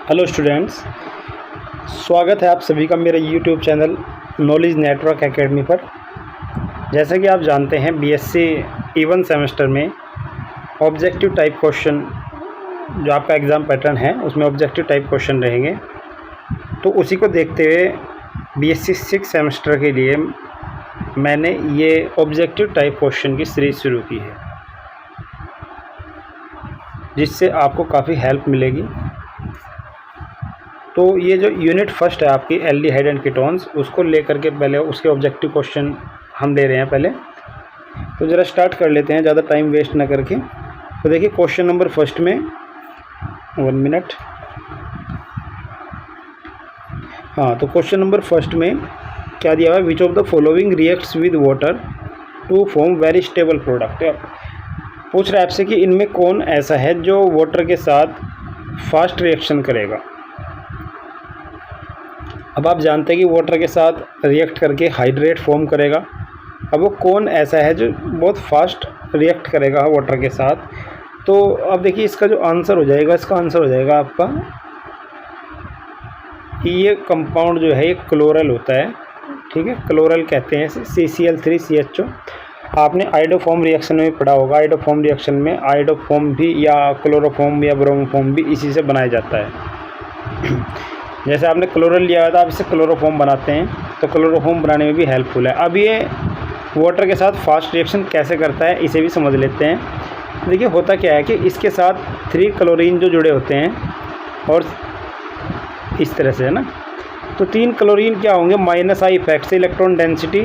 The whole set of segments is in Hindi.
हेलो स्टूडेंट्स, स्वागत है आप सभी का मेरे YouTube channel knowledge network academy पर। जैसा कि आप जानते हैं बीएससी इवन सेमेस्टर में ऑब्जेक्टिव टाइप क्वेश्चन जो आपका एग्ज़ाम पैटर्न है उसमें ऑब्जेक्टिव टाइप क्वेश्चन रहेंगे। तो उसी को देखते हुए बीएससी 6 सेमेस्टर के लिए मैंने ये ऑब्जेक्टिव टाइप क्वेश्चन की सीरीज़ शुरू की है, जिससे आपको काफ़ी हेल्प मिलेगी। तो ये जो यूनिट फर्स्ट है आपकी एल्डिहाइड एंड कीटोन्स, उसको लेकर के पहले उसके ऑब्जेक्टिव क्वेश्चन हम दे रहे हैं पहले। तो ज़रा स्टार्ट कर लेते हैं ज़्यादा टाइम वेस्ट ना करके। तो देखिए क्वेश्चन नंबर फर्स्ट में 1 मिनट। तो क्वेश्चन नंबर फर्स्ट में क्या दिया हुआ है, which of the following reacts with water to form very stable product. पूछ रहा है आपसे कि इनमें कौन ऐसा है जो वाटर के साथ फास्ट रिएक्शन करेगा। अब आप जानते हैं कि वाटर के साथ रिएक्ट करके हाइड्रेट फॉर्म करेगा। अब वो कौन ऐसा है जो बहुत फास्ट रिएक्ट करेगा वाटर के साथ। तो अब देखिए इसका जो आंसर हो जाएगा, इसका आंसर हो जाएगा आपका कि ये कंपाउंड जो है ये क्लोरल होता है। ठीक है, क्लोरल कहते हैं CCl3CHO। आपने आयोडोफॉर्म रिएक्शन में पढ़ा होगा। आयोडोफॉर्म रिएक्शन में आयोडोफॉर्म भी या क्लोरोफॉर्म या ब्रोमोफॉर्म भी इसी से बनाया जाता है। जैसे आपने क्लोरल लिया था, आप इसे क्लोरोफॉर्म बनाते हैं, तो क्लोरोफॉर्म बनाने में भी हेल्पफुल है। अब ये वाटर के साथ फास्ट रिएक्शन कैसे करता है इसे भी समझ लेते हैं। देखिए होता क्या है कि इसके साथ 3 क्लोरीन जो जुड़े होते हैं और इस तरह से है ना, तो 3 क्लोरीन क्या होंगे, -I इफेक्ट से इलेक्ट्रॉन डेंसिटी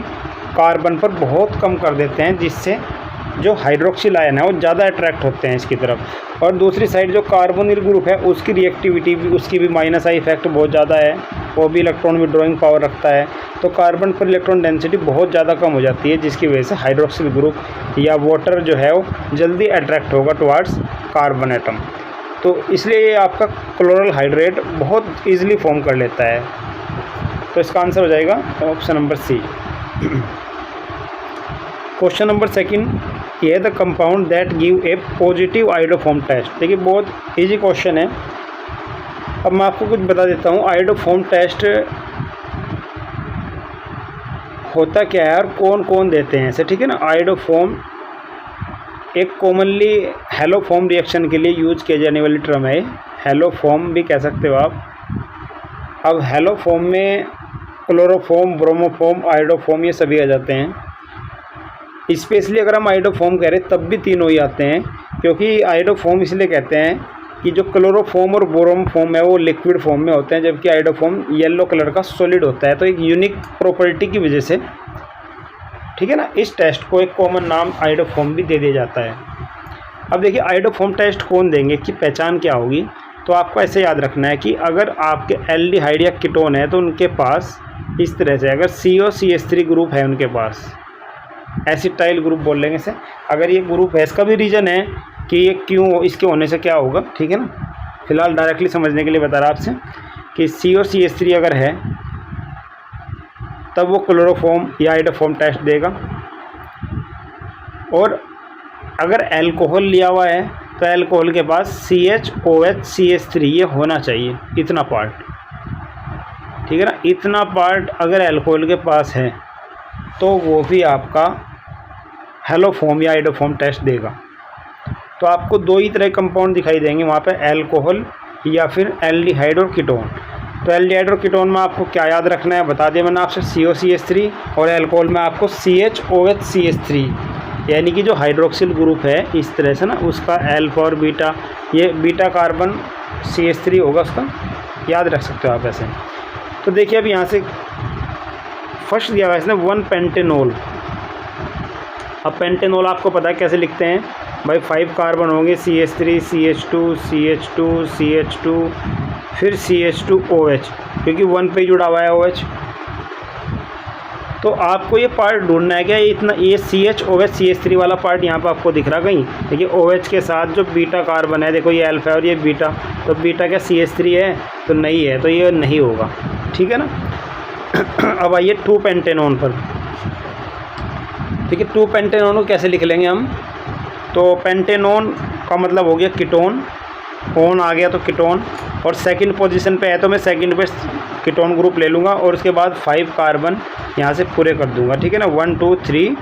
कार्बन पर बहुत कम कर देते हैं, जिससे जो हाइड्रोक्सिल आयन है वो ज़्यादा अट्रैक्ट होते हैं इसकी तरफ। और दूसरी साइड जो कार्बोनिल ग्रुप है उसकी रिएक्टिविटी भी, उसकी भी -I इफेक्ट बहुत ज़्यादा है, वो भी इलेक्ट्रॉन विड्रॉइंग पावर रखता है। तो कार्बन पर इलेक्ट्रॉन डेंसिटी बहुत ज़्यादा कम हो जाती है, जिसकी वजह से हाइड्रोक्सिल ग्रुप या वाटर जो है वो जल्दी अट्रैक्ट होगा टुवार्ड्स कार्बन एटम। तो इसलिए ये आपका क्लोरल हाइड्रेट बहुत ईजिली फॉर्म कर लेता है। तो इसका आंसर हो जाएगा option number C. Question number second, ये the compound that give a positive iodoform test. देखिए बहुत इजी क्वेश्चन है। अब मैं आपको कुछ बता देता हूँ आयोडोफॉर्म टेस्ट होता क्या है और कौन कौन देते हैं इसे। ठीक है ना, आयोडोफॉर्म एक कॉमनली हेलोफॉर्म रिएक्शन के लिए यूज किया जाने वाली टर्म है। हेलोफॉर्म भी कह सकते हो आप। अब हेलोफॉर्म में क्लोरोफॉर्म, ब्रोमोफॉर्म, आयोडोफॉर्म ये सभी आ जाते हैं। स्पेशली अगर हम आयोडोफॉर्म कह रहे हैं तब भी तीनों ही आते हैं, क्योंकि आयोडोफॉर्म इसलिए कहते हैं कि जो क्लोरोफॉर्म और ब्रोमोफॉर्म है वो लिक्विड फॉर्म में होते हैं, जबकि आयोडोफॉर्म येलो कलर का सॉलिड होता है। तो एक यूनिक प्रॉपर्टी की वजह से, ठीक है ना, इस टेस्ट को एक कॉमन नाम आयोडोफॉर्म भी दे दिया जाता है। अब देखिए आयोडोफॉर्म टेस्ट कौन देंगे, कि पहचान क्या होगी। तो आपको ऐसे याद रखना है कि अगर आपके एल्डिहाइड या कीटोन है तो उनके पास इस तरह से, अगर COCH3 ग्रुप है उनके पास, एसिटाइल ग्रुप बोल लेंगे इसे। अगर ये ग्रुप है, इसका भी रीज़न है कि ये क्यों, इसके होने से क्या होगा। ठीक है ना, फिलहाल डायरेक्टली समझने के लिए बता रहा आपसे कि COCH3 अगर है तब वो क्लोरोफॉर्म या आयोडोफॉर्म टेस्ट देगा। और अगर अल्कोहल लिया हुआ है तो अल्कोहल के पास CHOHCH3 ये होना चाहिए, इतना पार्ट। ठीक है ना, इतना पार्ट अगर अल्कोहल के पास है तो वो भी आपका हेलोफॉर्म या आयोडोफॉर्म टेस्ट देगा। तो आपको 2 ही तरह के कंपाउंड दिखाई देंगे वहाँ पे, अल्कोहल या फिर एल्डिहाइड और कीटोन। तो एल्डिहाइड और कीटोन में आपको क्या याद रखना है, बता दिया मैंने आपसे, COCH3, और अल्कोहल में आपको CHOHCH3, यानी कि जो हाइड्रोक्सिल ग्रुप है इस तरह से ना, उसका अल्फा और बीटा, ये बीटा कार्बन CH3 होगा, उसका याद रख सकते हो आप ऐसे। तो देखिए अब यहाँ से फर्स्ट दिया हुआ है इसने 1 पेंटेनॉल। अब पेंटेनॉल आपको पता है कैसे लिखते हैं भाई, 5 कार्बन होंगे, CH3 CH2 CH2 CH2 फिर CH2OH, क्योंकि 1 पे जुड़ा हुआ है OH। तो आपको ये पार्ट ढूंढना है क्या, ये इतना, ये CHOH CH3 वाला पार्ट यहाँ पर आपको दिख रहा कहीं। देखिए OH के साथ जो बीटा कार्बन है, देखो ये अल्फा और ये बीटा, तो बीटा क्या CH3 है, तो नहीं है, तो ये नहीं होगा। ठीक है ना। अब आइए 2 पेंटेनॉन पर। देखिए 2 पेंटेनॉन को कैसे लिख लेंगे हम। तो पेंटेनॉन का मतलब हो गया कीटोन, ऑन आ गया तो कीटोन, और सेकंड पोजीशन पे है तो मैं सेकंड पे कीटोन ग्रुप ले लूँगा और उसके बाद 5 कार्बन यहाँ से पूरे कर दूँगा, ठीक है ना। 1 2 3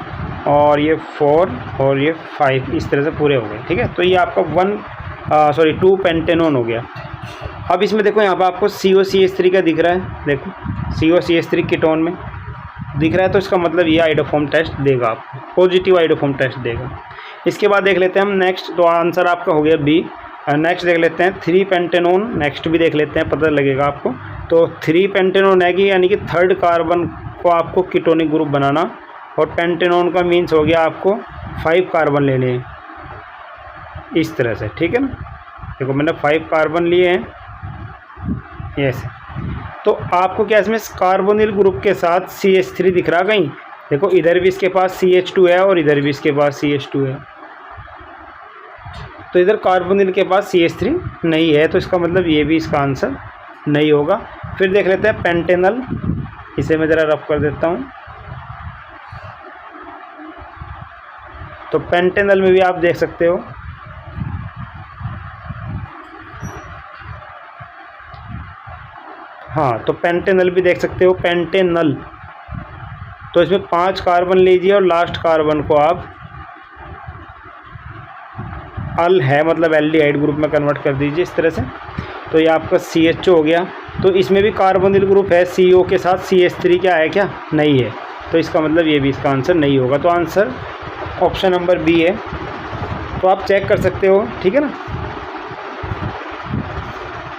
और ये 4 और ये 5 इस तरह से पूरे हो गए, ठीक है। तो ये आपका 2 पेंटेनॉन हो गया। अब इसमें देखो यहाँ पर आपको COCH3 का दिख रहा है, देखो COCH3 कीटोन में दिख रहा है, तो इसका मतलब ये आइडोफॉर्म टेस्ट देगा आपको, पॉजिटिव आइडोफॉर्म टेस्ट देगा। इसके बाद देख लेते हैं हम नेक्स्ट, तो आंसर आपका हो गया बी। नेक्स्ट देख लेते हैं 3 पेंटेनॉन, नेक्स्ट भी देख लेते हैं, पता लगेगा आपको। तो 3 पेंटेनॉन है कि यानी कि 3rd कार्बन को आपको कीटोनिक ग्रुप बनाना, और पेंटेनॉन का मीन्स हो गया आपको 5 कार्बन लेने हैं इस तरह से, ठीक है ना। देखो मैंने 5 कार्बन लिए हैं ऐसे। तो आपको क्या इसमें कार्बोनिल ग्रुप के साथ CH3 दिख रहा कहीं? देखो इधर भी इसके पास CH2 है और इधर भी इसके पास CH2 है, तो इधर कार्बोनिल के पास CH3 नहीं है, तो इसका मतलब ये भी इसका आंसर नहीं होगा। फिर देख लेते हैं पेंटेनल, इसे मैं ज़रा रफ कर देता हूँ। तो पेंटेनल में भी आप देख सकते हो, हाँ तो पेंटेनल भी देख सकते हो, पेंटेनल। तो इसमें 5 कार्बन लीजिए और लास्ट कार्बन को आप अल है मतलब एल्डिहाइड ग्रुप में कन्वर्ट कर दीजिए इस तरह से। तो ये आपका CHO हो गया। तो इसमें भी कार्बोनिल ग्रुप है, CO के साथ CH3 क्या है, क्या नहीं है, तो इसका मतलब ये भी इसका आंसर नहीं होगा। तो आंसर ऑप्शन नंबर बी है। तो आप चेक कर सकते हो, ठीक है ना।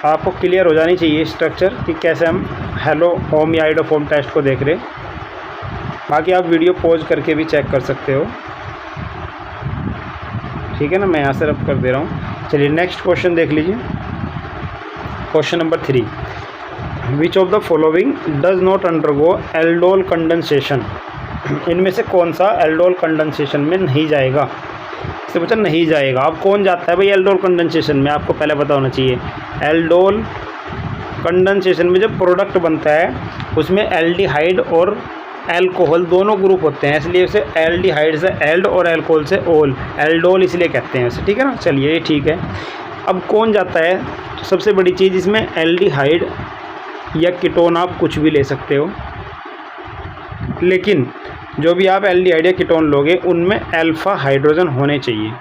आपको क्लियर हो जानी चाहिए स्ट्रक्चर कि कैसे हम हेलो होम या आइडोफॉर्म टेस्ट को देख रहे। बाकी आप वीडियो पॉज करके भी चेक कर सकते हो, ठीक है ना। मैं यहाँ से रब कर दे रहा हूँ। चलिए नेक्स्ट क्वेश्चन देख लीजिए, question number 3। Which of the following does not undergo aldol condensation? इनमें से कौन सा एल्डोल कंडेंसेशन में नहीं जाएगा? इससे पूछा नहीं जाएगा। अब कौन जाता है भाई एल्डोल कंडेंसेशन में? आपको पहले पता होना चाहिए। एल्डोल कंडेंसेशन में जो प्रोडक्ट बनता है उसमें एल्डिहाइड और एल्कोहल दोनों ग्रुप होते हैं, इसलिए उसे एल्डिहाइड से एल्ड और एल्कोहल से ओल, एल्डोल इसलिए कहते हैं उसे, ठीक है ना। चलिए ये ठीक है। अब कौन जाता है? तो सबसे बड़ी चीज़ इसमें एल्डिहाइड या कीटोन आप कुछ भी ले सकते हो, लेकिन जो भी आप एल्डिहाइड या कीटोन लोगे उनमें अल्फ़ा हाइड्रोजन होने चाहिए।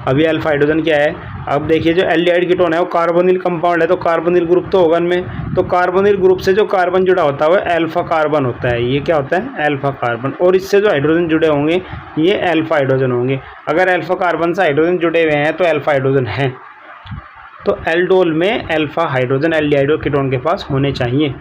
अभी अल्फ़ा हाइड्रोजन क्या है? अब देखिए जो एल्डिहाइड कीटोन है वो कार्बोनिल कंपाउंड है, तो कार्बोनिल ग्रुप तो होगा इनमें। तो कार्बोनिल ग्रुप से जो कार्बन जुड़ा होता है वो अल्फ़ा कार्बन होता है। ये क्या होता है? Alpha carbon. और इससे जो हाइड्रोजन जुड़े होंगे ये अल्फ़ा हाइड्रोजन होंगे। अगर अल्फ़ा कार्बन से हाइड्रोजन जुड़े हुए हैं तो अल्फ़ा हाइड्रोजन है। तो एल्डोल में अल्फ़ा हाइड्रोजन एल्डिहाइड और कीटोन के पास होने चाहिए।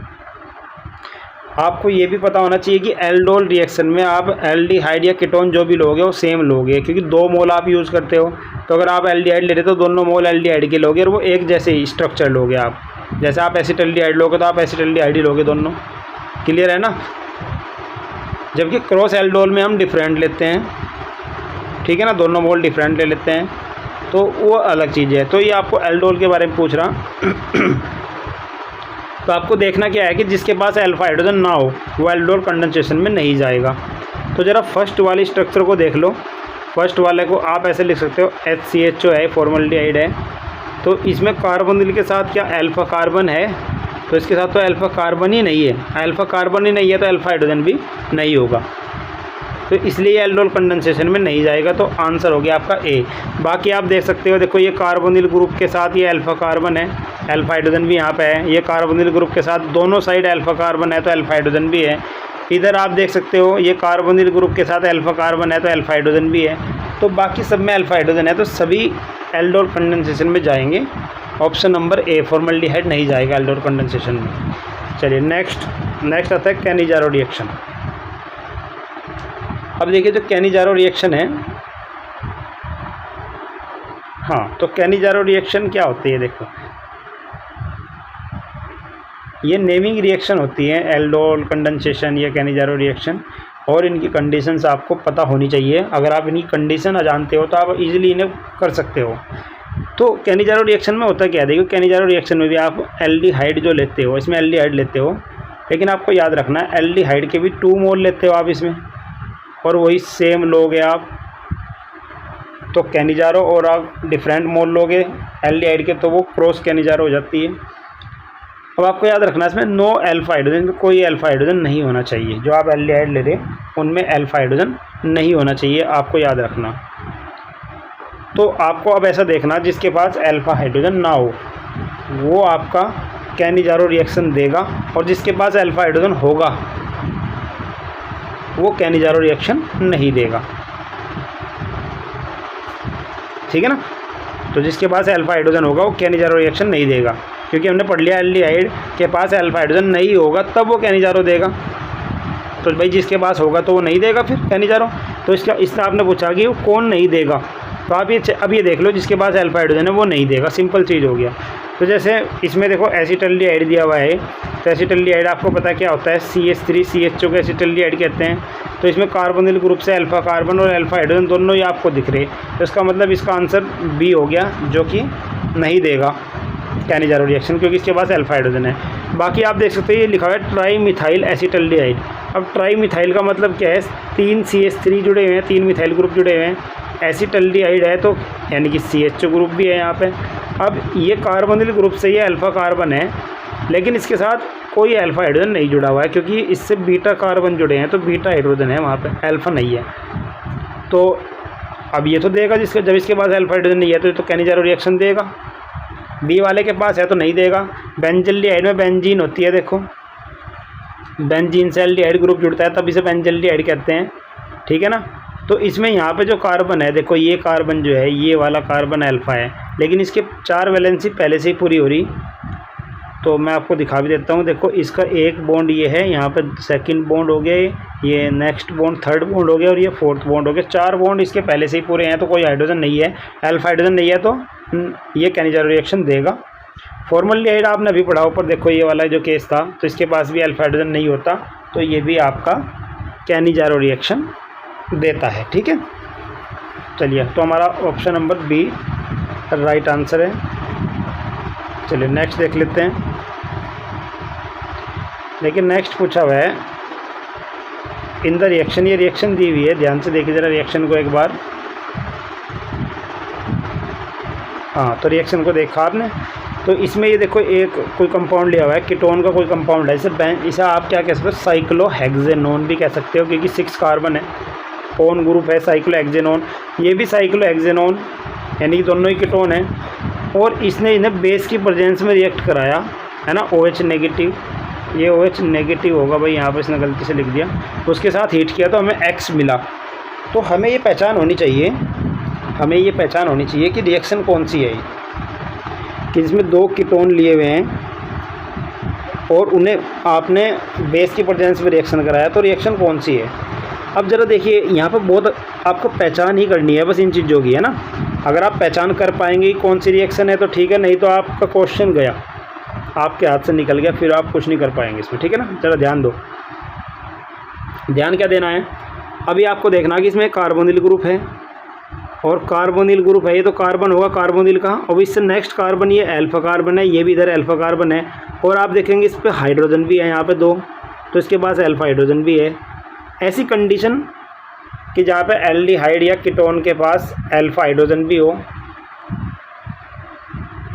आपको ये भी पता होना चाहिए कि एल्डोल रिएक्शन में आप एल्डिहाइड या कीटोन जो भी लोगे वो सेम लोगे, क्योंकि 2 मोल आप यूज़ करते हो। तो अगर आप एल्डिहाइड ले रहे हो तो दोनों मोल एल्डिहाइड के लोगे और वो एक जैसे ही स्ट्रक्चर लोगे आप। जैसे आप एसिटाल्डिहाइड लोगे तो आप एसिटाल्डिहाइड ही लोगे दोनों। क्लियर है ना। जबकि क्रॉस एल्डोल में हम डिफरेंट लेते हैं, ठीक है ना, दोनों मोल डिफरेंट ले लेते हैं, तो वो अलग चीज़ है। तो ये आपको एल्डोल के बारे में पूछ रहा। तो आपको देखना क्या है कि जिसके पास अल्फ़ा हाइड्रोजन ना हो वो एल्डोल कंडेंसेशन में नहीं जाएगा। तो ज़रा फर्स्ट वाली स्ट्रक्चर को देख लो। फर्स्ट वाले को आप ऐसे लिख सकते हो, HCHO है, फॉर्मल्डिहाइड है। तो इसमें कार्बोनिल के साथ क्या अल्फ़ा कार्बन है? तो इसके साथ तो अल्फ़ा कार्बन ही नहीं है। अल्फ़ा कार्बन ही नहीं है तो अल्फ़ा हाइड्रोजन भी नहीं होगा, तो इसलिए एल्डोल कंडेंसेशन में नहीं जाएगा। तो आंसर हो गया आपका ए। बाकी आप देख सकते हो, देखो ये कार्बोनिल ग्रुप के साथ ये अल्फ़ा कार्बन है, अल्फ़ा हाइड्रोजन भी यहाँ पे है। ये कार्बोनिल ग्रुप के साथ दोनों साइड अल्फ़ा कार्बन है तो अल्फ़ा हाइड्रोजन भी है। इधर आप देख सकते हो ये कार्बोनिल ग्रुप के साथ अल्फ़ा कार्बन है तो अल्फ़ा हाइड्रोजन भी है। तो बाकी सब में अल्फ़ा हाइड्रोजन है, तो सभी एल्डोल कंडेंसेशन में जाएंगे। ऑप्शन नंबर ए फॉर्मल्डिहाइड नहीं जाएगा एल्डोल कंडेंसेशन में। चलिए नेक्स्ट आता है कैनिजारो रिएक्शन। अब देखिए जो कैनिजारो रिएक्शन है, हाँ तो कैनिजारो रिएक्शन क्या होती है? देखो ये नेमिंग रिएक्शन होती है, एल्डोल कंडेंसेशन या कैनिजारो रिएक्शन, और इनकी कंडीशंस आपको पता होनी चाहिए। अगर आप इनकी कंडीशन जानते हो तो आप इजीली इन्हें कर सकते हो। तो कैनिजारो रिएक्शन में होता क्या है? देखो कैनिजारो रिएक्शन में भी आप एल्डिहाइड जो लेते हो, इसमें एल्डिहाइड लेते हो, लेकिन आपको याद रखना है एल्डिहाइड के भी 2 मोल लेते हो आप इसमें, और वही सेम लोगे आप तो कैनिजारो, और आप डिफरेंट मोल लोगे एल्डिहाइड के तो वो क्रॉस कैनिजारो हो जाती है। अब आपको याद रखना इसमें नो अल्फा हाइड्रोजन, कोई अल्फा हाइड्रोजन नहीं होना चाहिए। जो आप एल्डिहाइड ले रहे उनमें अल्फा हाइड्रोजन नहीं होना चाहिए, आपको याद रखना। तो आपको अब ऐसा देखना जिसके पास अल्फा हाइड्रोजन ना हो वो आपका कैनिजारो रिएक्शन देगा, और जिसके पास अल्फा हाइड्रोजन होगा वो कैनिजारो रिएक्शन नहीं देगा। ठीक है ना। तो जिसके पास अल्फा हाइड्रोजन होगा वो कैनिजारो रिएक्शन नहीं देगा, क्योंकि हमने पढ़ लिया एल्डिहाइड के पास अल्फा हाइड्रोजन नहीं होगा तब वो कैनिजारो देगा। तो भाई जिसके पास होगा तो वो नहीं देगा फिर कैनिजारो। तो इसका आपने पूछा कि वो कौन नहीं देगा, तो आप अब ये देख लो जिसके पास अल्फा हाइड्रोजन है वो नहीं देगा, सिंपल चीज़ हो गया। तो जैसे इसमें देखो एसिटल्डिहाइड दिया हुआ है, तो एसिटल्डिहाइड आपको पता क्या होता है, CH3 CHO को एसिटल्डिहाइड कहते हैं। तो इसमें कार्बोनिल ग्रुप से अल्फा कार्बन और अल्फा हाइड्रोजन दोनों ही आपको दिख रहे, तो इसका मतलब इसका आंसर बी हो गया, जो कि नहीं देगा कैनिजारो रिएक्शन, क्योंकि इसके पास अल्फा हाइड्रोजन है। बाकी आप देख सकते हो ये लिखा हुआ है ट्राई मिथाइल एसिटल्डिहाइड। अब ट्राई मिथाइल का मतलब क्या है, 3 CH3 जुड़े हुए हैं, 3 मिथाइल ग्रुप जुड़े हुए हैं, एसिटल्डिहाइड है तो यानी कि CHO ग्रुप भी है यहाँ पे। अब ये कार्बोनिल ग्रुप से ये अल्फा कार्बन है, लेकिन इसके साथ कोई अल्फा हाइड्रोजन नहीं जुड़ा हुआ है, क्योंकि इससे बीटा कार्बन जुड़े हैं, तो बीटा हाइड्रोजन है वहाँ पे, अल्फा नहीं है। तो अब ये तो देगा जिसका, जब इसके पास अल्फा हाइड्रोजन नहीं है तो कैनिजारो रिएक्शन देगा। बी वाले के पास है तो नहीं देगा। बेंजल्डिहाइड में बेंजीन होती है, देखो बेंजीन से एल्डिहाइड ग्रुप जुड़ता है तब इसे बेंजल्डिहाइड कहते हैं। ठीक है ना। तो इसमें यहाँ पे जो कार्बन है, देखो ये कार्बन जो है, ये वाला कार्बन अल्फा है, लेकिन इसके 4 वैलेंसी पहले से ही पूरी हो रही। तो मैं आपको दिखा भी देता हूँ, देखो इसका एक बॉन्ड ये है, यहाँ पे सेकंड बॉन्ड हो गया, ये नेक्स्ट बॉन्ड थर्ड बॉन्ड हो गया, और ये फोर्थ बॉन्ड हो गया। 4 बॉन्ड इसके पहले से ही पूरे हैं, तो कोई हाइड्रोजन नहीं है, अल्फा हाइड्रोजन नहीं है, तो ये कैनिजारो रिएक्शन देगा। फॉर्मल्डिहाइड आपने अभी पढ़ा ऊपर, देखो ये वाला जो केस था, तो इसके पास भी अल्फा हाइड्रोजन नहीं होता, तो ये भी आपका कैनिजारो रिएक्शन देता है। ठीक है। चलिए, तो हमारा option number B right answer है। चलिए नेक्स्ट देख लेते हैं। लेकिन नेक्स्ट पूछा हुआ है इन द रिएक्शन, ये रिएक्शन दी हुई है, ध्यान से देखिए ज़रा रिएक्शन को एक बार। हाँ, तो रिएक्शन को देखा आपने, तो इसमें ये देखो एक कोई कंपाउंड लिया हुआ है, कीटोन का कोई कंपाउंड है, इसे आप क्या कह सकते हो, साइक्लोहेक्सेनोन भी कह सकते हो, क्योंकि 6 कार्बन है, ओन ग्रुप है साइक्लोहेक्सेनोन, ये भी साइक्लोहेक्सेनोन, यानी कि दोनों ही कीटोन है। और इसने इन्हें बेस की प्रेजेंस में रिएक्ट कराया है ना, OH नेगेटिव, ये OH नेगेटिव होगा भाई, यहाँ पर इसने गलती से लिख दिया, उसके साथ हीट किया तो हमें X मिला। तो हमें ये पहचान होनी चाहिए, हमें ये पहचान होनी चाहिए कि रिएक्शन कौन सी है, कि जिसमें 2 कीटोन लिए हुए हैं और उन्हें आपने बेस की प्रेजेंस में रिएक्शन कराया, तो रिएक्शन कौन सी है। अब ज़रा देखिए यहाँ पर बहुत आपको पहचान ही करनी है बस इन चीज़ों की, है ना। अगर आप पहचान कर पाएंगे कौन सी रिएक्शन है तो ठीक है, नहीं तो आपका क्वेश्चन गया, आपके हाथ से निकल गया, फिर आप कुछ नहीं कर पाएंगे इसमें। ठीक है ना। ज़रा ध्यान दो, ध्यान क्या देना है, अभी आपको देखना कि इसमें कार्बोनिल ग्रुप है, और कार्बोनिल ग्रुप है, ये तो कार्बन होगा, कार्बोनिल का, और इससे नेक्स्ट कार्बन ये अल्फा कार्बन है, ये भी इधर अल्फा कार्बन है, और आप देखेंगे इस पर हाइड्रोजन भी है यहाँ पे 2, तो इसके पास अल्फा हाइड्रोजन भी है। ऐसी कंडीशन कि जहाँ पे एल्डिहाइड या कीटोन के पास अल्फा हाइड्रोजन भी हो,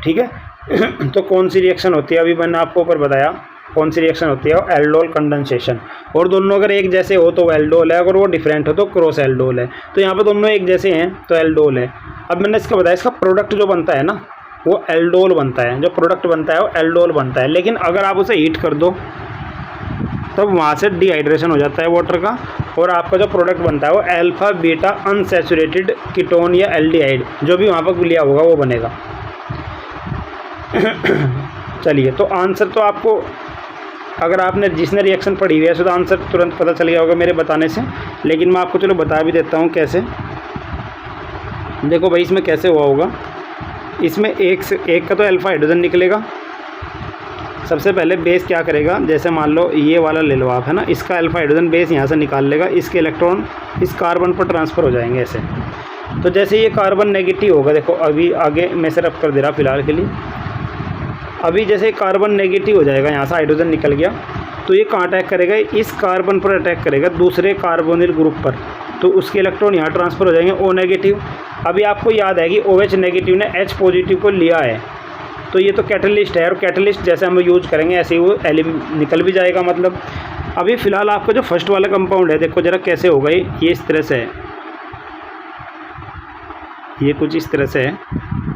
ठीक है। तो कौन सी रिएक्शन होती है, अभी मैंने आपको ऊपर बताया कौन सी रिएक्शन होती है, एल्डोल कंडेंसेशन। और दोनों अगर एक जैसे हो तो वो एल्डोल है, अगर वो डिफरेंट हो तो क्रॉस एल्डोल है। तो यहाँ पे दोनों एक जैसे हैं तो एल्डोल है। अब मैंने इसका बताया, इसका प्रोडक्ट जो बनता है ना वो एल्डोल बनता है, जो प्रोडक्ट बनता है वो एल्डोल बनता है। लेकिन अगर आप उसे हीट कर दो तब वहाँ से डिहाइड्रेशन हो जाता है वाटर का, और आपका जो प्रोडक्ट बनता है वो अल्फा बीटा अनसैचुरेटेड कीटोन या एल्डिहाइड जो भी वहाँ पर लिया होगा वो बनेगा। चलिए, तो आंसर तो आपको, अगर आपने जिसने रिएक्शन पढ़ी हुई है तो आंसर तुरंत पता चल गया होगा मेरे बताने से, लेकिन मैं आपको चलो बता भी देता हूँ कैसे। देखो भाई इसमें कैसे हुआ होगा, इसमें एक का तो अल्फा हाइड्रोजन निकलेगा। सबसे पहले बेस क्या करेगा, जैसे मान लो ये वाला ले लो आप, है ना, इसका अल्फा हाइड्रोजन बेस यहाँ से निकाल लेगा, इसके इलेक्ट्रॉन इस कार्बन पर ट्रांसफ़र हो जाएंगे ऐसे। तो जैसे ये कार्बन नेगेटिव होगा, देखो अभी आगे मैं से रब कर दे रहा फिलहाल के लिए, अभी जैसे कार्बन नेगेटिव हो जाएगा, यहाँ से हाइड्रोजन निकल गया, तो ये कहाँ अटैक करेगा, इस कार्बन पर अटैक करेगा, दूसरे कार्बोनिल ग्रुप पर। तो उसके इलेक्ट्रॉन यहाँ ट्रांसफ़र हो जाएंगे O नेगेटिव। अभी आपको याद है कि OH नेगेटिव ने H पॉजिटिव को लिया है, तो ये तो कैटलिस्ट है, और कैटलिस्ट जैसे हम यूज़ करेंगे ऐसे ही वो निकल भी जाएगा। मतलब अभी फ़िलहाल आपका जो फर्स्ट वाला कंपाउंड है, देखो ज़रा कैसे होगा ये इस तरह से है, ये कुछ इस तरह से है।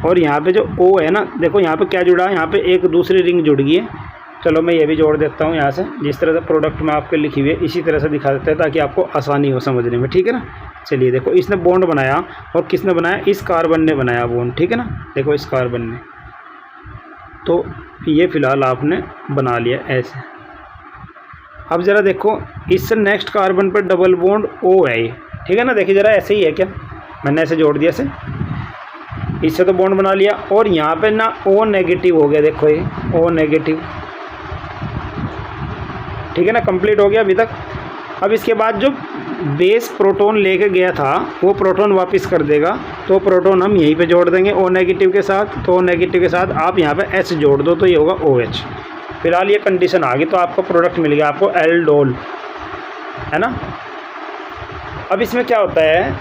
और यहाँ पे जो O है ना, देखो यहाँ पे क्या जुड़ा है, यहाँ पे एक दूसरी रिंग जुड़ गई है। चलो मैं ये भी जोड़ देता हूँ यहाँ से, जिस तरह से प्रोडक्ट में आपके लिखी हुई है इसी तरह से दिखा देते हैं ताकि आपको आसानी हो समझने में, ठीक है ना। चलिए देखो, इसने बॉन्ड बनाया, और किसने बनाया, इस कार्बन ने बनाया बॉन्ड, ठीक है ना। देखो इस कार्बन ने, तो ये फ़िलहाल आपने बना लिया ऐसे। अब ज़रा देखो, इससे नेक्स्ट कार्बन पर डबल बॉन्ड O है ये, ठीक है ना। देखिए ज़रा ऐसे ही है क्या, मैंने ऐसे जोड़ दिया ऐसे, इससे तो बॉन्ड बना लिया। और यहाँ पे ना O नेगेटिव हो गया, देखो ये O नेगेटिव, ठीक है ना, कंप्लीट हो गया अभी तक। अब इसके बाद जो बेस प्रोटॉन लेके गया था वो प्रोटॉन वापस कर देगा, तो प्रोटॉन हम यहीं पे जोड़ देंगे O नेगेटिव के साथ। तो O नेगेटिव के साथ आप यहाँ पे H जोड़ दो तो ये होगा OH। फिलहाल ये कंडीशन आ गई, तो आपको प्रोडक्ट मिल गया, आपको एल्डोल, है ना। अब इसमें क्या होता है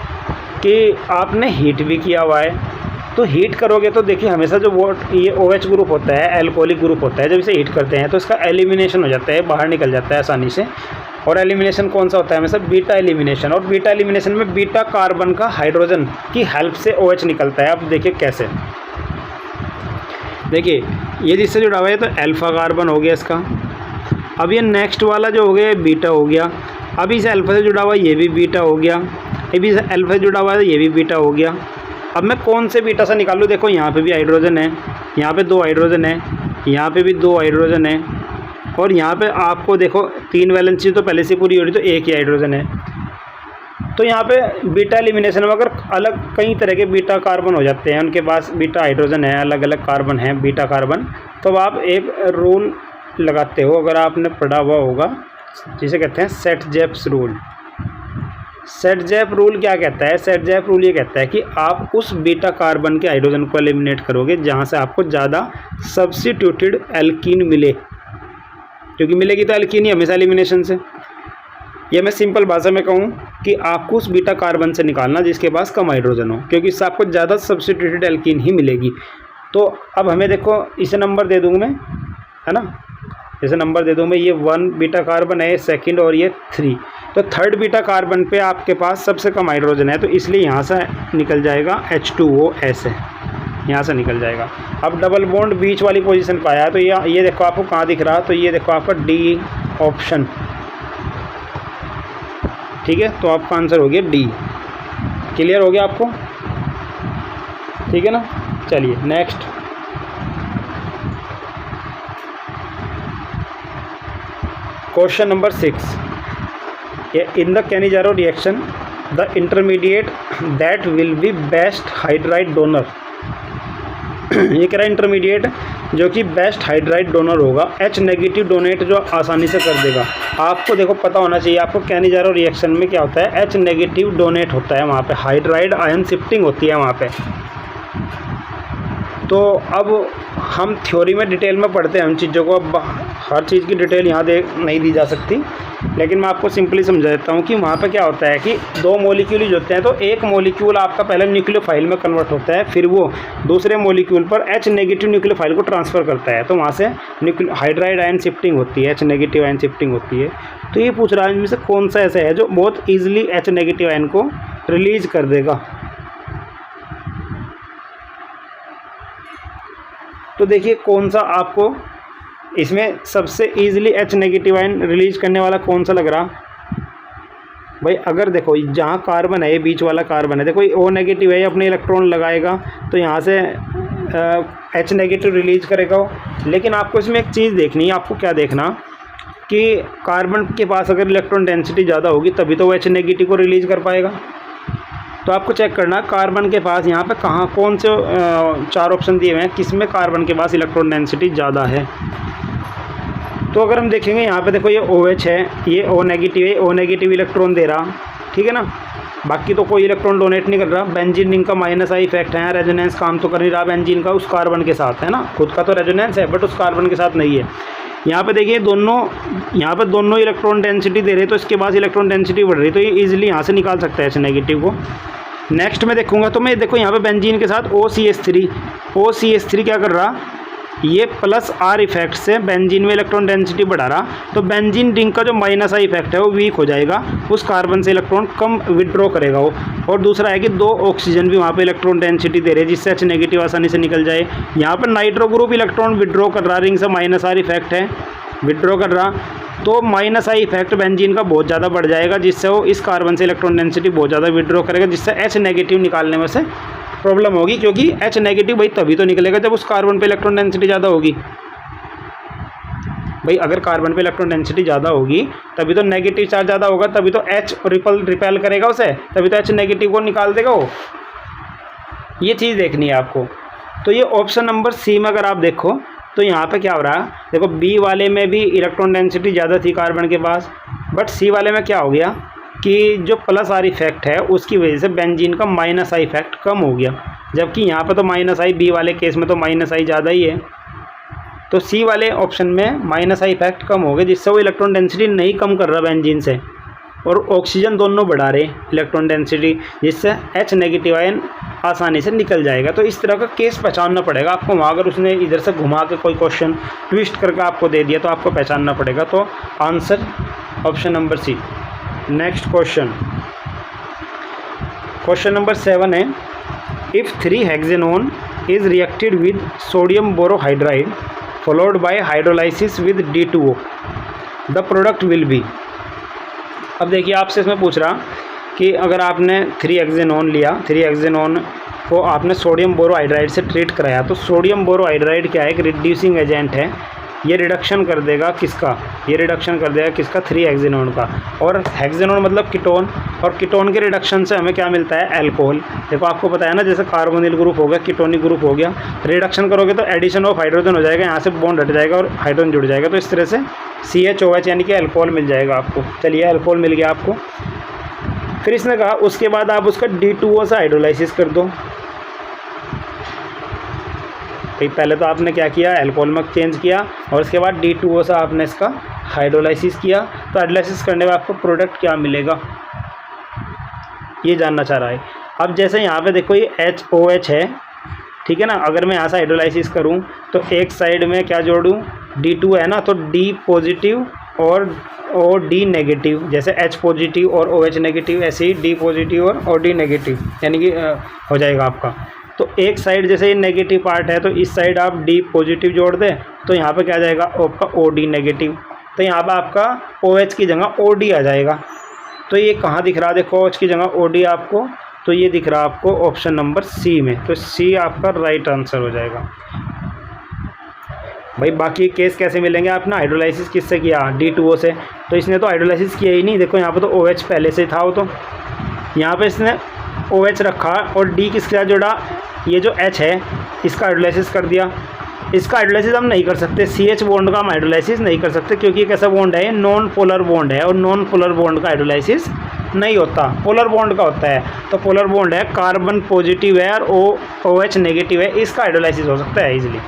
कि आपने हीट भी किया हुआ है, तो हीट करोगे तो देखिए हमेशा जो वो ये OH ग्रुप होता है, एल्कोहलिक ग्रुप होता है, जब इसे हीट करते हैं तो इसका एलिमिनेशन हो जाता है, बाहर निकल जाता है आसानी से। और एलिमिनेशन कौन सा होता है हमेशा, बीटा एलिमिनेशन। और बीटा एलिमिनेशन में बीटा कार्बन का हाइड्रोजन की हेल्प से OH निकलता है। अब देखिए कैसे, देखिए ये जिससे जुड़ा हुआ है तो अल्फ़ा कार्बन हो गया इसका। अब ये नेक्स्ट वाला जो हो गया बीटा हो गया। अब इस अल्फ़ा से जुड़ा हुआ ये भी बीटा हो गया, ये भी अल्फ़ा से जुड़ा हुआ है ये भी बीटा हो गया। अब मैं कौन से बीटा से निकालूँ, देखो यहाँ पे भी हाइड्रोजन है, यहाँ पे 2 हाइड्रोजन है, यहाँ पे भी 2 हाइड्रोजन है, और यहाँ पे आपको देखो 3 वैलेंसी तो पहले से पूरी हो रही, तो 1 ही हाइड्रोजन है। तो यहाँ पे बीटा एलिमिनेशन में अगर अलग कई तरह के बीटा कार्बन हो जाते हैं, उनके पास बीटा हाइड्रोजन है, अलग अलग कार्बन है बीटा कार्बन, तो आप एक रूल लगाते हो, अगर आपने पढ़ा हुआ होगा, जिसे कहते हैं सेट-जेप्स रूल। सेट-जेप रूल क्या कहता है, सेट-जेप रूल ये कहता है कि आप उस बीटा कार्बन के हाइड्रोजन को एलिमिनेट करोगे जहाँ से आपको ज़्यादा सब्स्टिट्यूटेड एल्कीन मिले, क्योंकि मिलेगी तो एल्कीन ही हमेशा एलिमिनेशन से। ये मैं सिंपल भाषा में कहूँ कि आपको उस बीटा कार्बन से निकालना जिसके पास कम हाइड्रोजन हो, क्योंकि इससे आपको ज़्यादा सब्स्टिट्यूटेड एल्कीन ही मिलेगी। तो अब हमें देखो, इसे नंबर दे दूँगा मैं, है ना, जैसे नंबर दे दूँ मैं, ये 1 बीटा कार्बन है, सेकंड और ये 3, तो थर्ड बीटा कार्बन पे आपके पास सबसे कम हाइड्रोजन है, तो इसलिए यहाँ से निकल जाएगा H2O ऐसे, यहाँ से निकल जाएगा। अब डबल बॉन्ड बीच वाली पोजीशन पे आया है, तो ये देखो आपको कहाँ दिख रहा है, तो ये देखो आपका डी ऑप्शन, ठीक है। तो आपका आंसर हो गया डी। क्लियर हो गया आपको, ठीक है ना। चलिए next, question number 6। In the Cannizzaro reaction, the intermediate that will be best hydride donor ये कह रहा है इंटरमीडिएट जो कि बेस्ट हाइड्राइड डोनर होगा, H नेगेटिव डोनेट जो आसानी से कर देगा। आपको देखो पता होना चाहिए, आपको कैनिज़ारो रिएक्शन में क्या होता है, H नेगेटिव डोनेट होता है, वहाँ पे हाइड्राइड आयन शिफ्टिंग होती है वहाँ पे। तो अब हम थ्योरी में डिटेल में पढ़ते हैं उन चीज़ों को, अब हर चीज़ की डिटेल यहाँ नहीं दी जा सकती, लेकिन मैं आपको सिंपली समझा देता हूँ कि वहाँ पे क्या होता है कि 2 मॉलिक्यूल जो होते हैं, तो एक मॉलिक्यूल आपका पहले न्यूक्लियोफाइल में कन्वर्ट होता है, फिर वो दूसरे मॉलिक्यूल पर H नेगेटिव न्यूक्लियोफाइल को ट्रांसफ़र करता है, तो वहाँ से हाइड्राइड आयन शिफ्टिंग होती है, H नेगेटिव आयन शिफ्टिंग होती है। तो ये पूछ रहा है इनमें से कौन सा ऐसा है जो बहुत ईजिली H नेगेटिव आयन को रिलीज कर देगा। तो देखिए कौन सा आपको इसमें सबसे easily H negative ion release करने वाला कौन सा लग रहा भाई। अगर देखो जहाँ कार्बन है, ये बीच वाला कार्बन है, देखो ये O नेगेटिव है, ये अपने इलेक्ट्रॉन लगाएगा तो यहाँ से H नेगेटिव रिलीज करेगा। लेकिन आपको इसमें एक चीज़ देखनी है, आपको क्या देखना कि कार्बन के पास अगर इलेक्ट्रॉन डेंसिटी ज़्यादा होगी तभी तो वो H नेगेटिव को रिलीज कर पाएगा। तो आपको चेक करना कार्बन के पास यहाँ पे कहाँ कौन से 4 ऑप्शन दिए हुए हैं, किसमें कार्बन के पास इलेक्ट्रॉन डेंसिटी ज़्यादा है। तो अगर हम देखेंगे यहाँ पे देखो ये OH है, ये O नेगेटिव है, O नेगेटिव इलेक्ट्रॉन दे रहा, ठीक है ना, बाकी तो कोई इलेक्ट्रॉन डोनेट नहीं कर रहा। बेंजीन रिंग का -I इफेक्ट है, रेजोनेंस काम तो कर नहीं रहा बेंजीन का उस कार्बन के साथ, है ना, खुद का तो रेजोनेंस है बट उस कार्बन के साथ नहीं है। यहाँ पे देखिए यहाँ पे दोनों इलेक्ट्रॉन डेंसिटी दे रहे हैं, तो इसके बाद इलेक्ट्रॉन डेंसिटी बढ़ रही है, तो ये ईजिली यहाँ से निकाल सकता है H नेगेटिव को। नेक्स्ट में देखूंगा तो मैं देखो यहाँ पे बेंजीन के साथ OCH3 क्या कर रहा, ये प्लस R इफेक्ट से बेंजीन में इलेक्ट्रॉन डेंसिटी बढ़ा रहा, तो बेंजीन रिंग का जो माइनस I इफेक्ट है वो वीक हो जाएगा, उस कार्बन से इलेक्ट्रॉन कम विड्रॉ करेगा वो। और दूसरा है कि 2 ऑक्सीजन भी वहाँ पे इलेक्ट्रॉन डेंसिटी दे रहे हैं, जिससे H नेगेटिव आसानी से निकल जाए। यहाँ पर नाइट्रो ग्रुप इलेक्ट्रॉन विड्रॉ कर रहा, रिंग से माइनस R इफेक्ट है, विड्रॉ कर रहा, तो माइनस I इफेक्ट बेंजीन का बहुत ज़्यादा बढ़ जाएगा, जिससे वो इस कार्बन से इलेक्ट्रॉन डेंसिटी बहुत ज़्यादा विड्रॉ करेगा, जिससे H नेगेटिव निकालने में से प्रॉब्लम होगी, क्योंकि H नेगेटिव भाई तभी तो निकलेगा जब उस कार्बन पे इलेक्ट्रॉन डेंसिटी ज़्यादा होगी। भाई अगर कार्बन पे इलेक्ट्रॉन डेंसिटी ज़्यादा होगी तभी तो नेगेटिव चार्ज ज़्यादा होगा, तभी तो H रिपेल करेगा उसे, तभी तो H नेगेटिव को निकाल देगा वो। ये चीज़ देखनी है आपको। तो ये ऑप्शन नंबर सी में अगर आप देखो तो यहाँ पे क्या हो रहा है, देखो बी वाले में भी इलेक्ट्रॉन डेंसिटी ज़्यादा थी कार्बन के पास, बट सी वाले में क्या हो गया कि जो प्लस R इफेक्ट है उसकी वजह से बेंजीन का माइनस I इफेक्ट कम हो गया, जबकि यहाँ पे तो माइनस I, बी वाले केस में तो माइनस I ज़्यादा ही है। तो सी वाले ऑप्शन में माइनस I इफेक्ट कम हो गया, जिससे वो इलेक्ट्रॉन डेंसिटी नहीं कम कर रहा बेंजीन से, और ऑक्सीजन दोनों बढ़ा रहे इलेक्ट्रॉन डेंसिटी, जिससे H नेगेटिव आयन आसानी से निकल जाएगा। तो इस तरह का केस पहचानना पड़ेगा आपको वहाँ, अगर उसने इधर से घुमा के कोई क्वेश्चन ट्विस्ट करके आपको दे दिया तो आपको पहचानना पड़ेगा। तो answer option number C. Next question number 7 है, if 3 hexanone is reacted with sodium borohydride followed by hydrolysis with D2O, the product will be. अब देखिए आपसे इसमें पूछ रहा कि अगर आपने 3 हेक्सेनोन लिया, 3 हेक्सेनोन को आपने सोडियम बोरोहाइड्राइड से ट्रीट कराया, तो सोडियम बोरोहाइड्राइड क्या है, एक रिड्यूसिंग एजेंट है, ये रिडक्शन कर देगा किसका, ये रिडक्शन कर देगा किसका, 3 हेक्सेनोन का। और हेक्सेनोन मतलब कीटोन, और कीटोन के रिडक्शन से हमें क्या मिलता है, अल्कोहल। देखो आपको पता है ना, जैसे कार्बोनिल ग्रुप हो गया, कीटोनिक ग्रुप हो गया, रिडक्शन करोगे तो एडिशन ऑफ हाइड्रोजन हो जाएगा, यहाँ से बॉन्ड हट जाएगा और हाइड्रोजन जुड़ जाएगा, तो इस तरह से CHOH यानी कि अल्कोहल मिल जाएगा आपको। चलिए अल्कोहल मिल गया आपको। फिर इसने कहा उसके बाद आप उसका D2O से हाइड्रोलाइसिस कर दो। पहले तो आपने क्या किया, अल्कोहल में चेंज किया, और उसके बाद D2O से आपने इसका हाइड्रोलाइसिस किया, तो हाइड्रोलाइसिस करने में आपको प्रोडक्ट क्या मिलेगा, ये जानना चाह रहा है। अब जैसे यहाँ पे देखो ये HOH है, ठीक है ना, अगर मैं यहाँ से हाइड्रोलाइसिस करूँ तो एक साइड में क्या जोड़ूँ, D2 है ना, तो D पॉजिटिव और D नेगेटिव, जैसे H पॉजिटिव और OH नेगेटिव, ऐसे ही D पॉजिटिव और D नेगेटिव, यानी कि हो जाएगा आपका। तो एक साइड जैसे ये नेगेटिव पार्ट है, तो इस साइड आप D पॉजिटिव जोड़ दें, तो यहाँ पे क्या आ जाएगा, आपका OD नेगेटिव, तो यहाँ पे आपका OH की जगह OD आ जाएगा। तो ये कहाँ दिख रहा है, देखो OH की जगह OD आपको, तो ये दिख रहा है आपको ऑप्शन नंबर सी में, तो सी आपका राइट आंसर हो जाएगा। भाई बाकी केस कैसे मिलेंगे, आपने हाइड्रोलाइसिस किससे किया, D2O से, तो इसने तो हाइड्रोलाइसिस किया ही नहीं, देखो यहाँ पे तो OH पहले से था, वो तो यहाँ पे इसने OH रखा और D किसके साथ जोड़ा, ये जो H है इसका हाइड्रोलाइसिस कर दिया। इसका हाइड्रोलाइसिस हम नहीं कर सकते, CH बॉन्ड का हम हाइड्रोलाइसिस नहीं कर सकते, क्योंकि एक ऐसा बॉन्ड है, नॉन पोलर बॉन्ड है, और नॉन पोलर बॉन्ड का हाइड्रोलाइसिस नहीं होता, पोलर बॉन्ड का होता है। तो पोलर बॉन्ड है, कार्बन पॉजिटिव है और OH नेगेटिव है, इसका हाइड्रोलाइसिस हो सकता है इजीली,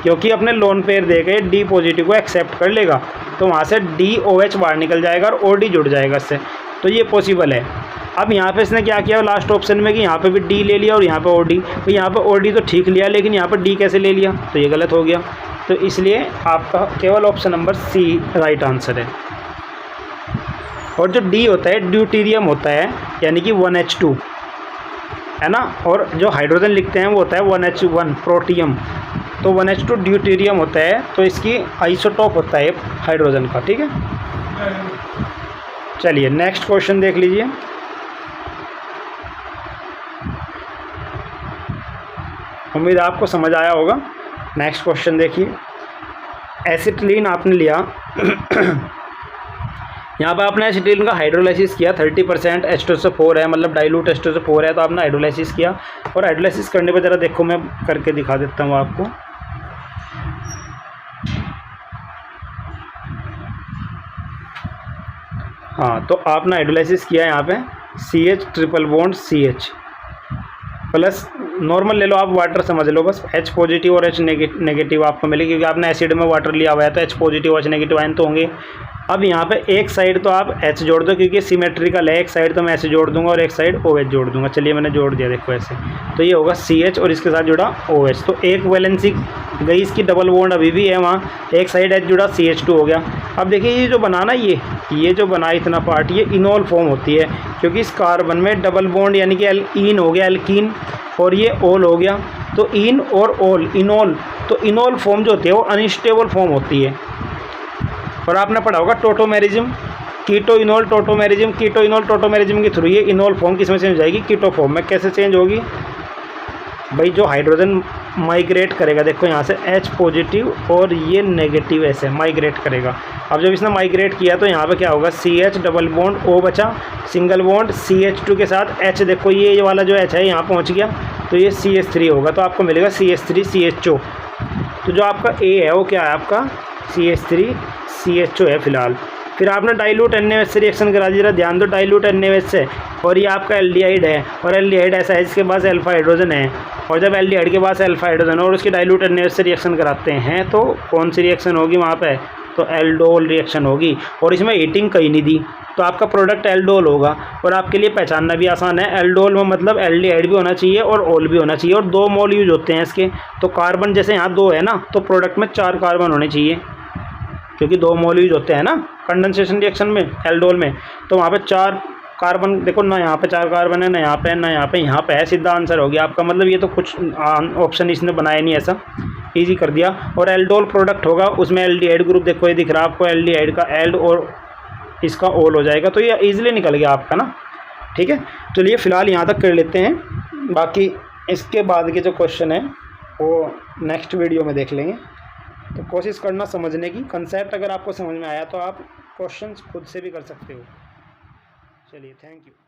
क्योंकि अपने लोन पेयर दे के D पॉजिटिव को एक्सेप्ट कर लेगा, तो वहाँ से DOH बाहर निकल जाएगा और OD जुड़ जाएगा इससे, तो ये पॉसिबल है। अब यहाँ पे इसने क्या किया लास्ट ऑप्शन में कि यहाँ पे भी D ले लिया और यहाँ पे OD, तो यहाँ पे OD तो ठीक लिया, लेकिन यहाँ पे D कैसे ले लिया, तो ये गलत हो गया। तो इसलिए आपका केवल option number C right answer है। और जो D होता है ड्यूटीरियम होता है, यानी कि 1H2 है ना, और जो हाइड्रोजन लिखते हैं वो होता है 1H1 प्रोटियम, तो 1H2 ड्यूटीरियम होता है, तो इसकी आइसोटोप होता है हाइड्रोजन का, ठीक है। चलिए नेक्स्ट क्वेश्चन देख लीजिए। उम्मीद आपको समझ आया होगा। नेक्स्ट क्वेश्चन देखिए, एसिटिलीन आपने लिया यहाँ पर आपने एसिटिलीन का हाइड्रोलाइसिस किया, 30% H2SO4 है, मतलब डाइल्यूट H2SO4 है, तो आपने हाइड्रोलाइसिस किया। और हाइड्रोलाइसिस करने पर ज़रा देखो मैं करके दिखा देता हूँ आपको। हाँ, तो आपने हाइड्रोलाइसिस किया यहाँ पे CH triple bond CH plus normal ले लो आप, वाटर समझ लो बस, H पॉजिटिव और H नेगेटिव आपको मिलेगी, क्योंकि आपने एसिड में वाटर लिया हुआ है तो H positive H negative ion तो होंगे। अब यहाँ पे एक साइड तो आप H जोड़ दो, क्योंकि सिमेट्रिकल है, एक साइड तो मैं ऐसे जोड़ दूंगा और एक साइड OH जोड़ दूंगा। चलिए मैंने जोड़ दिया, देखो ऐसे, तो ये होगा CH और इसके साथ जुड़ा OH, तो एक वैलेंसी गई इसकी, डबल बॉन्ड अभी भी है वहाँ, एक साइड H जुड़ा CH2 हो गया। अब देखिए ये जो बनाना, ये जो बना इतना पार्ट, ये इनोल फॉर्म होती है, क्योंकि इस कार्बन में डबल बॉन्ड यानी कि इन हो गया, एल्कीन, और ये ओल हो गया, तो इन और ओल, इनोल, तो इनोल फॉर्म जो होती है वो अनस्टेबल फॉर्म होती है। और आपने पढ़ा होगा tautomerism, keto enol tautomerism, keto enol tautomerism के थ्रू ये इनोल फॉर्म किस में चेंज हो जाएगी, कीटो फॉर्म में। कैसे चेंज होगी भाई, जो हाइड्रोजन माइग्रेट करेगा, देखो यहाँ से H पॉजिटिव और ये नेगेटिव ऐसे माइग्रेट करेगा। अब जब इसने माइग्रेट किया तो यहाँ पे क्या होगा, CH डबल बॉन्ड O बचा, सिंगल बॉन्ड CH2 के साथ H, देखो ये वाला जो H है यहाँ पहुँच गया, तो ये CH3 होगा, तो आपको मिलेगा CH3 CHO। तो जो आपका A है वो क्या है, आपका CH3 CHO है फिलहाल। फिर आपने डाइल्यूट NaOH से रिएक्शन करा दिया, ध्यान दो डाइल्यूट NaOH से, और ये आपका एल्डिहाइड है, और एल्डिहाइड ऐसा है जिसके पास अल्फा हाइड्रोजन है, और जब एल्डिहाइड के पास अल्फा हाइड्रोजन और उसकी डाइल्यूट NaOH से रिएक्शन कराते हैं तो कौन सी रिएक्शन होगी वहाँ पे, तो एल्डोल रिएक्शन होगी। और इसमें हीटिंग कहीं नहीं दी, तो आपका प्रोडक्ट एल्डोल होगा। और आपके लिए पहचानना भी आसान है, एल्डोल में मतलब एल्डिहाइड भी होना चाहिए और ओल भी होना चाहिए, और 2 मोल यूज होते हैं इसके। तो कार्बन जैसे यहाँ 2 है ना, तो प्रोडक्ट में 4 कार्बन होने चाहिए, क्योंकि 2 मोल यूज होते हैं ना कंडेंसेशन रिएक्शन में एल्डोल में, तो वहाँ पे 4 कार्बन, देखो ना यहाँ पे 4 कार्बन है, ना यहाँ पे, ना यहाँ पे, यहाँ पे है, सीधा आंसर हो गया आपका। मतलब ये तो कुछ ऑप्शन इसने बनाया नहीं, ऐसा इजी कर दिया। और एल्डोल प्रोडक्ट होगा, उसमें एल्डिहाइड ग्रुप देखो, ये दिख रहा है आपको, एल्डिहाइड का एल्ड और इसका ओल हो जाएगा, तो ये ईजिली निकल गया आपका ना। ठीक है, चलिए फिलहाल यहाँ तक कर लेते हैं, बाकी इसके बाद के जो क्वेश्चन है वो नेक्स्ट वीडियो में देख लेंगे। तो कोशिश करना समझने की, कंसेप्ट अगर आपको समझ में आया तो आप क्वेश्चंस खुद से भी कर सकते हो। चलिए, थैंक यू।